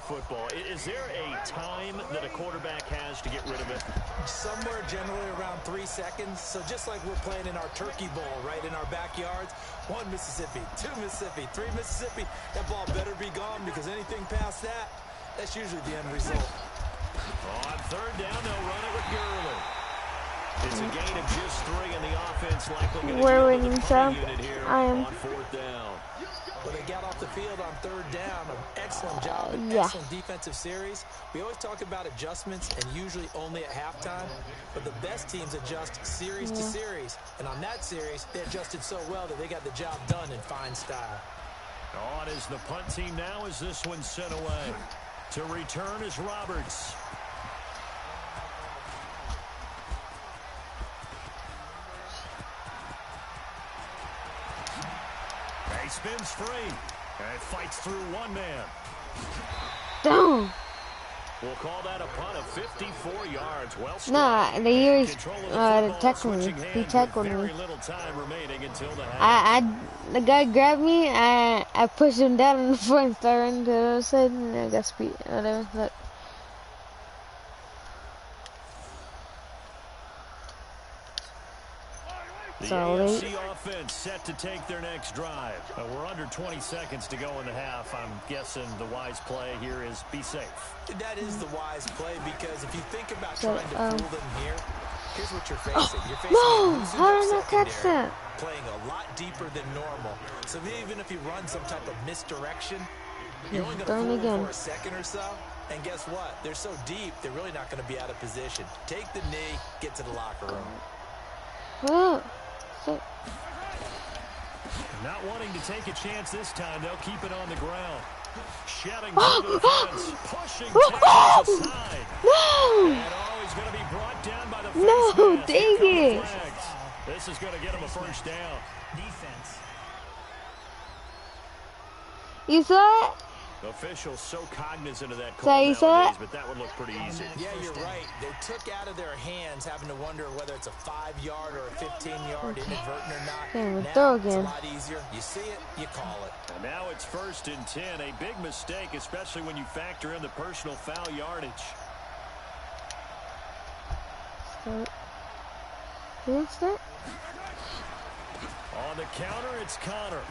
football. Is there a time that a quarterback has to get rid of it? Somewhere generally around 3 seconds. So just like we're playing in our turkey bowl, right, in our backyards, 1 Mississippi, 2 Mississippi, 3 Mississippi, that ball better be gone because anything past that, that's usually the end result. On third down, they'll run it with Gurley. It's a gain of just 3, and the offense likely going to get the punting unit here on 4th down. Well, they got off the field on 3rd down. An excellent job, an excellent defensive series. We always talk about adjustments, and usually only at halftime. But the best teams adjust series to series. And on that series, they adjusted so well that they got the job done in fine style. On is the punt team now as this one's sent away. To return is Roberts. He spins free and fights through 1 man. Damn. We'll call that a punt of 54 yards. Well, nah, the years tackled me. He tackled me. Little time remaining until the the guy grabbed me. I pushed him down in the front, started to the side, and I got speed. Whatever. But the AFC offense set to take their next drive. We're under 20 seconds to go in the half. I'm guessing the wise play here is be safe. That is the wise play because if you think about trying to fool them here, here's what you're facing. You're facing a how did I catch that? Playing a lot deeper than normal. So even if you run some type of misdirection, you're only going to fool them for a second or so. And guess what? They're so deep, they're really not going to be out of position. Take the knee, get to the locker room. Oh. Not wanting to take a chance this time, they'll keep it on the ground. Shouting to the fence, pushing Texas aside. No! And always going to be brought down by the face No, mask. dang it. This is going to get him a first down. Defense. You saw it? Officials so cognizant of that So call you saw nowadays, it? but that would look pretty easy. Yeah, you're right. They took out of their hands having to wonder whether it's a 5-yard or a 15-yard inadvertent or not. Okay, now throw it's a again. lot easier. You see it, you call it. And now it's 1st and 10. A big mistake, especially when you factor in the personal foul yardage. Start. On the counter, it's Connor.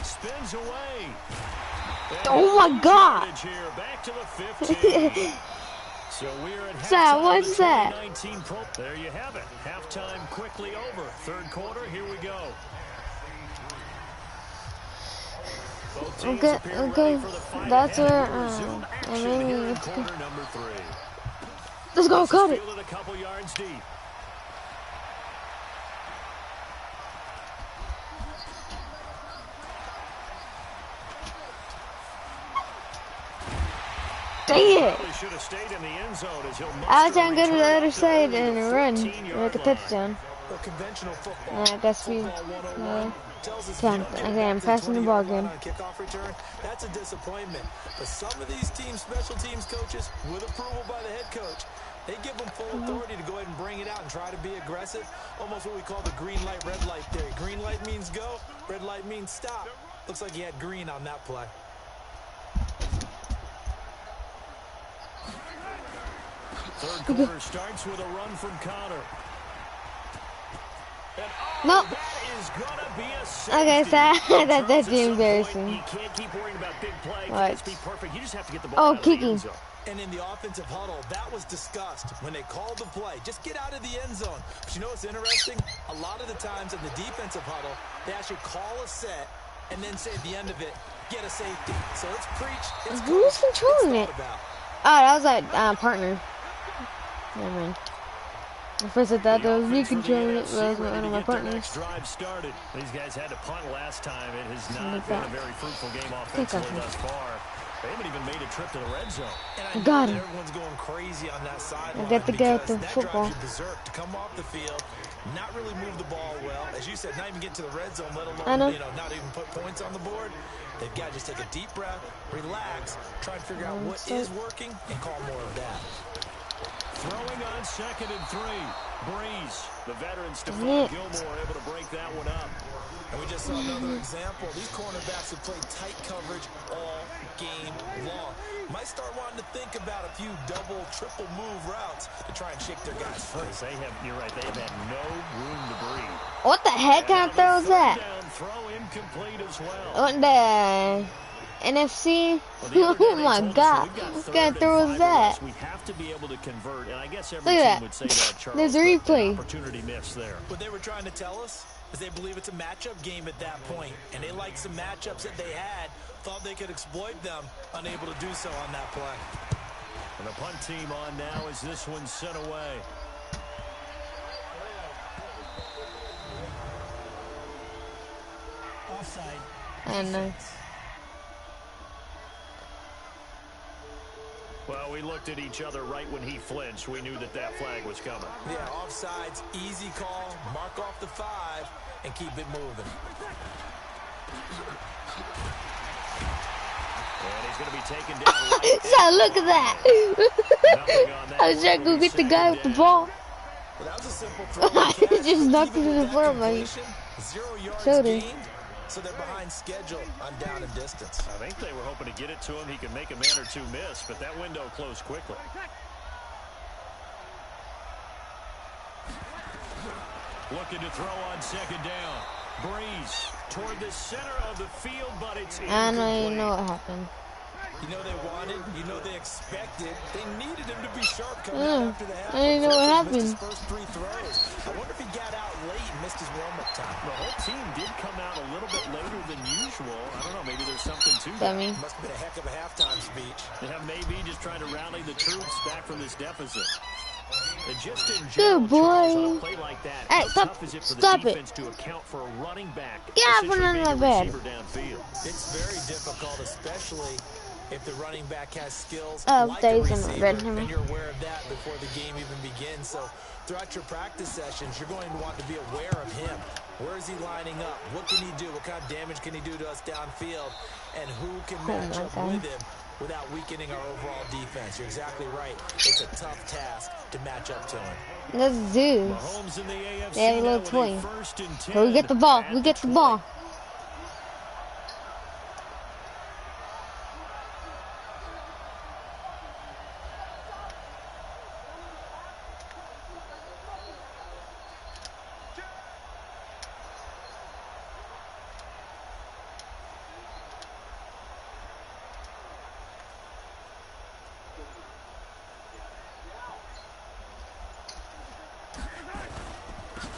Spins away. Oh my God! Here, back to the 15. So we're at halftime. What's that? 2019 Pro. There you have it. Halftime quickly over. 3rd quarter. Here we go. Okay. That's where. I mean, let's go cut it. A couple yards deep. Dang it! I was trying to go to the other side and run, like a touchdown. I got speed. Okay, I'm passing the ball again. That's a disappointment. But some of these teams, special teams coaches, with approval by the head coach, they give them full authority to go ahead and bring it out and try to be aggressive. Almost what we call the green light, red light theory. Green light means go, red light means stop. Looks like he had green on that play. Third quarter starts with a run from Connor. No. That is gonna be a okay, so that's embarrassing. You can't keep worrying about big play. What? Be perfect. You just have to get the ball out of kicking. the end zone. And in the offensive huddle, that was discussed when they called the play. Just get out of the end zone. But you know what's interesting? A lot of the times in the defensive huddle, they actually call a set and then say at the end of it, get a safety. So let's preach. Who's controlling it? Oh, that was our partner. Never mind. At first I thought that was me controlling it, but that was one of my partners. Drive started. These guys had to punt last time. It has not been a very fruitful game offensively thus far. They haven't even made a trip to the red zone. I got him. Everyone's going crazy on that sideline. I got the guy with the football. Berserk to come off the field, not really move the ball well. As you said, not even get to the red zone, let alone not even put points on the board. They've got to just take a deep breath, relax, try to figure out what is working, and call more of that. Throwing on 2nd and 3. Breeze, the veteran Stephon Gilmore, able to break that one up. And we just saw another example. These cornerbacks have played tight coverage all might start wanting to think about a few double, triple move routes to try and shake their guys free. You're right, they have had no room to breathe. What the heck kind of throw is that? Throw incomplete as well. What the NFC? Oh my God! What kind of throw is that? We have to be able to convert, and I guess Look at would say that, Charles. There's a replay. Opportunity missed there. What they were trying to tell us is they believe it's a matchup game at that point, and they like some matchups that they had, thought they could exploit them, unable to do so on that play. And the punt team on now as this one's sent away. Offside. I know. Well, we looked at each other right when he flinched. We knew that flag was coming. Yeah, offsides, easy call, mark off the 5, and keep it moving. And he's going to be taken down. So look at that. I was trying to go get the guy with the ball. Well, that was a simple throw. He just knocked it in the floor, man. 0 yards Showed gained, it. so they're behind schedule on down and distance. I think they were hoping to get it to him. He could make a man or two miss, but that window closed quickly. Looking to throw on second down. Breeze toward the center of the field, but it's incomplete. I don't even know what happened. You know they wanted, you know they expected. They needed him to be sharp coming out after the half. I didn't know what happened. Missed his first 3 throws. I wonder if he got out late and missed his warm-up time. The whole team did come out a little bit later than usual. I don't know, maybe there's something to that. Must have been a heck of a halftime speech. Yeah, maybe just trying to rally the troops back from this deficit. And just in general, good boy. Charles, on a play like that, Hey, how tough is it for the defense to account for a running back? Yeah, put it on that bed. It's very difficult, especially if the running back has skills Oh, like a he's in receiver, bed. and you're aware of that before the game even begins. So throughout your practice sessions, you're going to want to be aware of him. Where is he lining up? What can he do? What kind of damage can he do to us downfield? And who can match up with him without weakening our overall defense? You're exactly right. It's a tough task to match up to him. Let's do. They have a little toy. So we get the ball. We get the ball.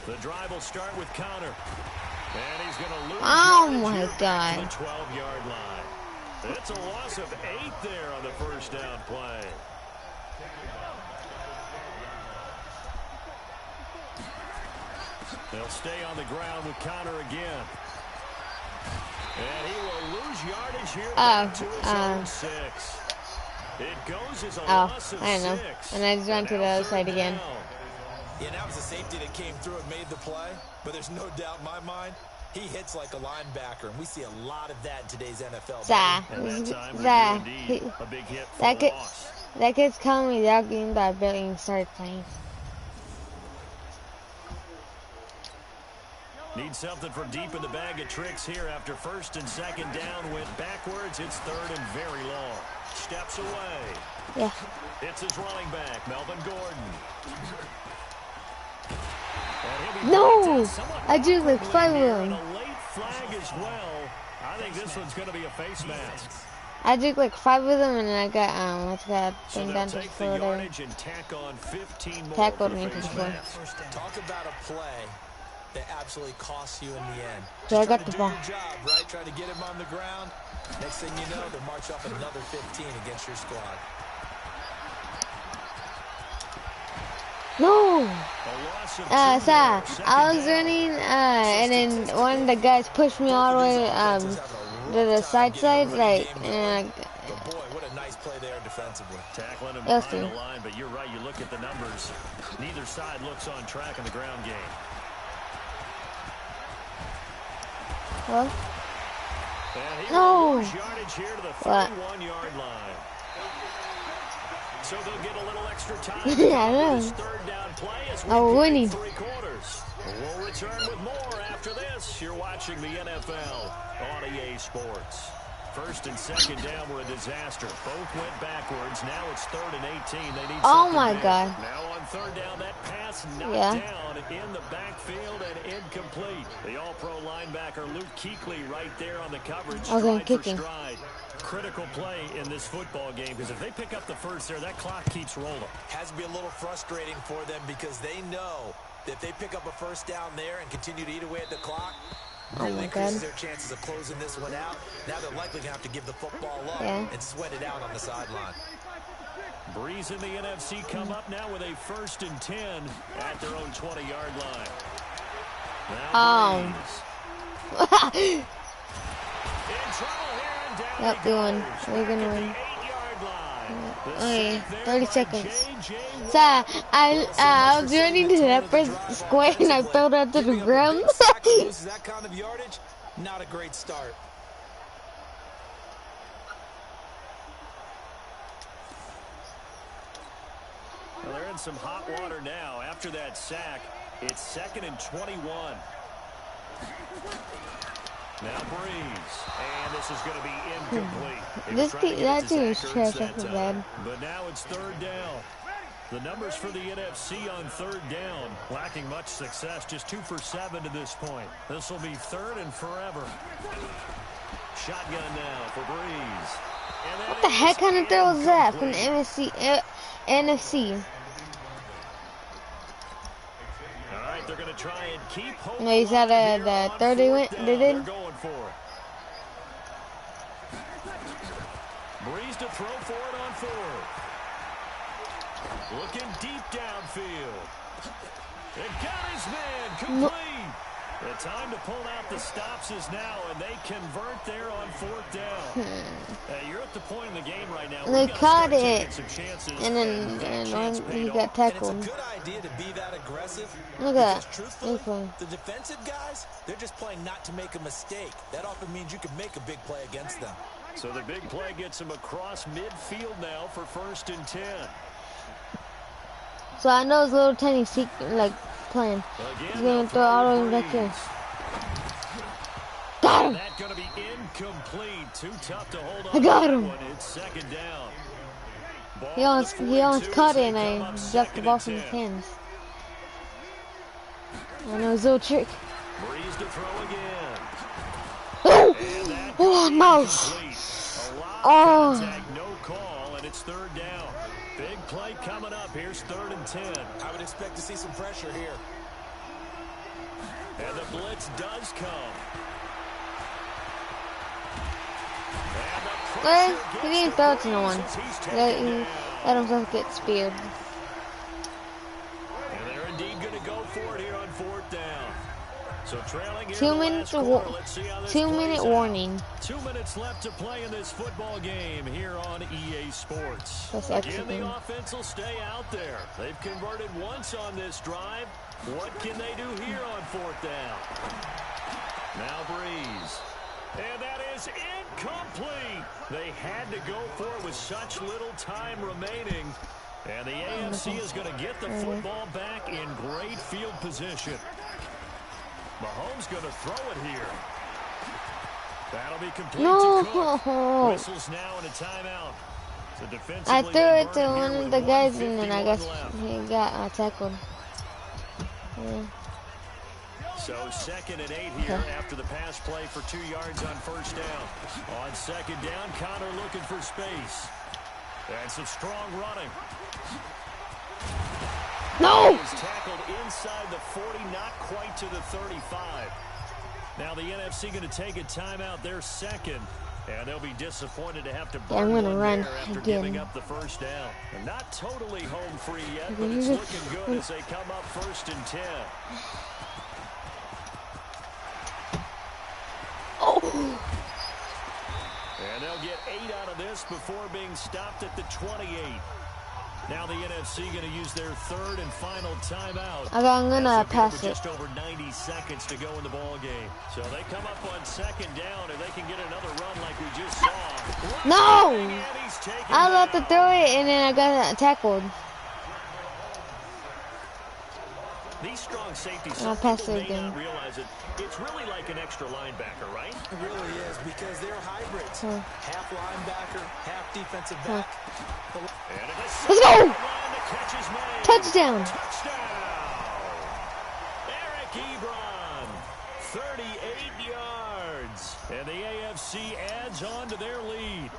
The drive will start with Connor. And he's going to lose. Oh my God. The 12-yard line. It's a loss of 8 there on the first down play. They'll stay on the ground with Connor again. And he will lose yardage here back to his own 6. It goes as a loss of 6. I know. And I just went to the other side again. Yeah, that was a safety that came through and made the play, but there's no doubt in my mind, he hits like a linebacker, and we see a lot of that in today's NFL. A big hit for loss. That kid's calling me that game that I barely even started playing. Need something from deep in the bag of tricks here after first and second down went backwards. It's third and very long. Steps away. Yeah. It's his running back, Melvin Gordon. No! I do like 5 of them. A late flag as well. I think this one's going to be a face mask. I took like 5 of them, and I got what's that thing down to the floor there. Tackled me to the floor. Talk about a play that absolutely costs you in the end. So I got the ball. Your job, right? Trying to get him on the ground. Next thing you know, they march off another 15 against your squad. No! I was running, and then one of the guys pushed me all the way to the side, like, and boy, what a nice play there defensively. Tackling him behind the line, but you're right, you look at the numbers. Neither side looks on track in the ground game. What? No! Yardage here to the 31-yard line. So they'll get a little extra time. Yeah, I know. Third down play as we're winning. 3/4. We'll return with more after this. You're watching the NFL on EA Sports. First and second down were a disaster. Both went backwards. Now it's 3rd and 18. They need Oh my God. Now on 3rd down, that pass knocked down in the backfield and incomplete. The all-pro linebacker Luke Kuechly right there on the coverage. Stride for stride. Critical play in this football game because if they pick up the first there, that clock keeps rolling. Has to be a little frustrating for them because they know that if they pick up a first down there and continue to eat away at the clock, really increases their chances of closing this one out. Now they're likely going to have to give the football up and sweat it out on the sideline. Breeze in the NFC come up now with a 1st and 10 at their own 20-yard line. Now Breeze. In trouble here and down. Yep, we won. We're gonna win. Okay, 30 seconds. So I was running to that first square and I fell down to the ground. That kind of yardage, not a great start. Well, they're in some hot water now. After that sack, it's 2nd and 21. Now Breeze, and this is going to be incomplete. That team is trash. That's bad. But now it's 3rd down. The numbers for the NFC on 3rd down, lacking much success, just 2 for 7 to this point. This will be 3rd and forever. Shotgun now for Breeze. What the heck kind of throw was that from the NFC? They're going to try and keep hope. No, he's at the 30 went. They did. Going for it. Breeze to throw for it on 4th. Looking deep downfield. It got his man complete. The time to pull out the stops is now, and they convert there on 4th down. You're at the point in the game right now. They caught it, and then he got tackled. It's a good idea to be that aggressive. Look at that. Truthfully, the defensive guys, they're just playing not to make a mistake. That often means you can make a big play against them. So the big play gets him across midfield now for 1st and 10. So I know it's a little tiny secret, like, plan. He's going to throw all the way back here. Got him! That's going to be incomplete. Too tough to hold on. I got him. It's 2nd down. He almost caught it and I dropped the ball from his hands. I know his little trick. Breeze to throw again. Oh, nice. Oh. No call, and it's 3rd down. Big play coming up. Here's 3rd and 10. I would expect to see some pressure here. And the blitz does come. Well, he didn't throw it to no one. He let himself get speared. And they're indeed going to go for it here on 4th down. So trailing here 2 minutes, 2 minute warning. 2 minutes left to play in this football game here on EA Sports. Again, the offense will stay out there. They've converted once on this drive. What can they do here on 4th down? Now Breeze. And that is incomplete. They had to go for it with such little time remaining. And the AFC is going to get the football back in great field position. Mahomes going to throw it here. That'll be complete to Cook. Whistles now in a timeout. So I threw it to one of the guys and then I guess he got tackled. Yeah. So 2nd and 8 here after the pass play for 2 yards on 1st down. On 2nd down, Connor looking for space. And some strong running. No! He's tackled inside the 40, not quite to the 35. Now the NFC going to take a timeout. They're 2nd. And they'll be disappointed to have to burn one there after giving up the 1st down. And not totally home free yet, but it's looking good as they come up 1st and 10. Oh! And they'll get 8 out of this before being stopped at the 28. Now the NFC going to use their 3rd and final timeout. I'm gonna pass it. Just over 90 seconds to go in the ball game. So they come up on 2nd down, and they can get another run like we just saw. No! I was about to throw it, and then I got tackled. These strong safeties, I'll some pass people it may again. not realize it. It's really like an extra linebacker, right? It really is, because they're hybrids. Half linebacker, half defensive back. And Let's go! the catch is made. Touchdown! Touchdown! Eric Ebron, 38 yards. And the AFC adds on to their lead.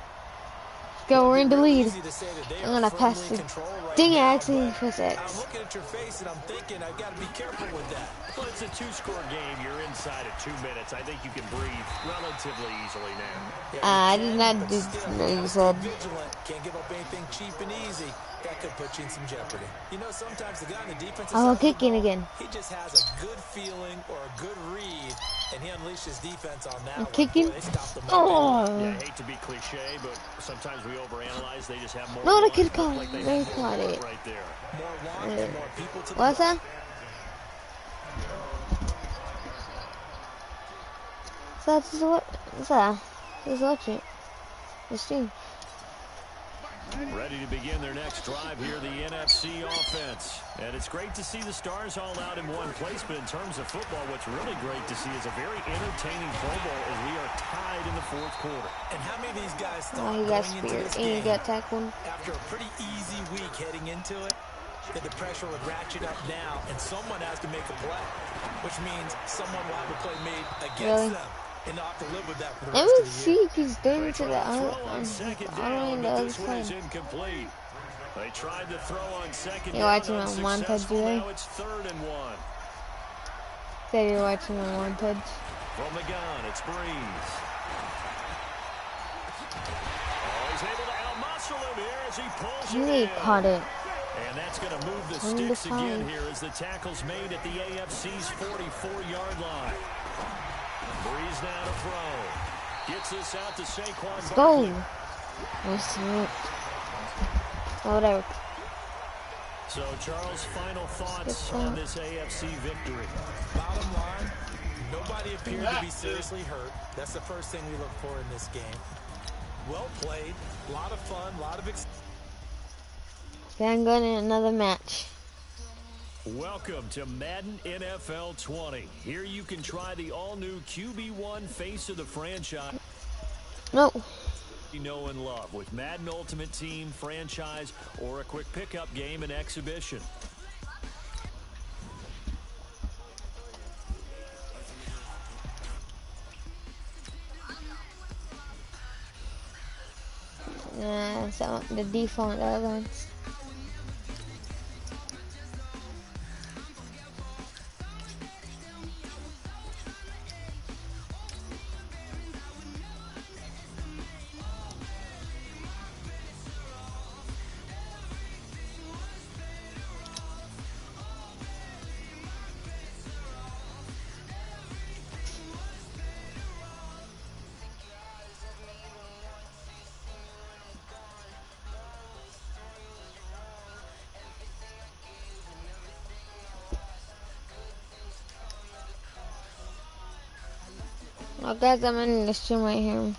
Go, we're in the lead. Easy to say that they I'm are gonna firmly pass in it. control right Dang it, now, I accidentally but pressed I'm X. looking at your face and I'm thinking I've got to be careful with that. Well, it's a two-score game. You're inside at 2 minutes. I think you can breathe relatively easily now. I did not do Stay so. vigilant. Can't give up anything cheap and easy. That could put you in some jeopardy. You know, sometimes the guy on the defensive side Oh, of the kicking ball, again. he just has a good feeling or a good read, and he unleashes defense on that one. Kicking. Boy, they stopped him. Oh. Yeah, I hate to be cliche, but sometimes we overanalyze. They just have more. No, the want. kid caught Like they they have more caught want it. right there. More want and more people to the What's that? What's that? This election. This team. Ready to begin their next drive here, the NFC offense. And it's great to see the stars all out in one place, but in terms of football, what's really great to see is a very entertaining Pro Bowl as we are tied in the fourth quarter. And how many of these guys Oh, thought he got going into speared. this And he game, got tackled. after a pretty easy week heading into it, that the pressure would ratchet up now, and someone has to make a play, which means someone will have a play made against them. And not have to live with that for the Let rest me of the see year. if he's doing They to try the to throw on second down, the but other this one is side. incomplete. They tried to throw on second You're down, watching my montage unsuccessful. today? Now it's 3rd and 1. Say you're watching my montage. From the gun, it's Breeze. Oh, he's able to outmuscle him here as he pulls it He in. caught it. And that's going to move the On the sticks again side. here as the tackle's made at the AFC's 44-yard line. Breeze now to throw. Gets this out to Saquon Let's Barkley. go. Nice to meet. Oh, whatever. So, Charles, final thoughts on this AFC victory? Bottom line, nobody appeared to be seriously hurt. That's the first thing we look for in this game. Well played, a lot of fun, a lot of Okay, I'm going in another match. Welcome to Madden NFL 20. Here you can try the all-new QB1 face of the franchise. No. You know and love with Madden Ultimate Team, franchise, or a quick pickup game and exhibition. Yeah, so the default other ones. Oh, guys, I'm in this stream right here.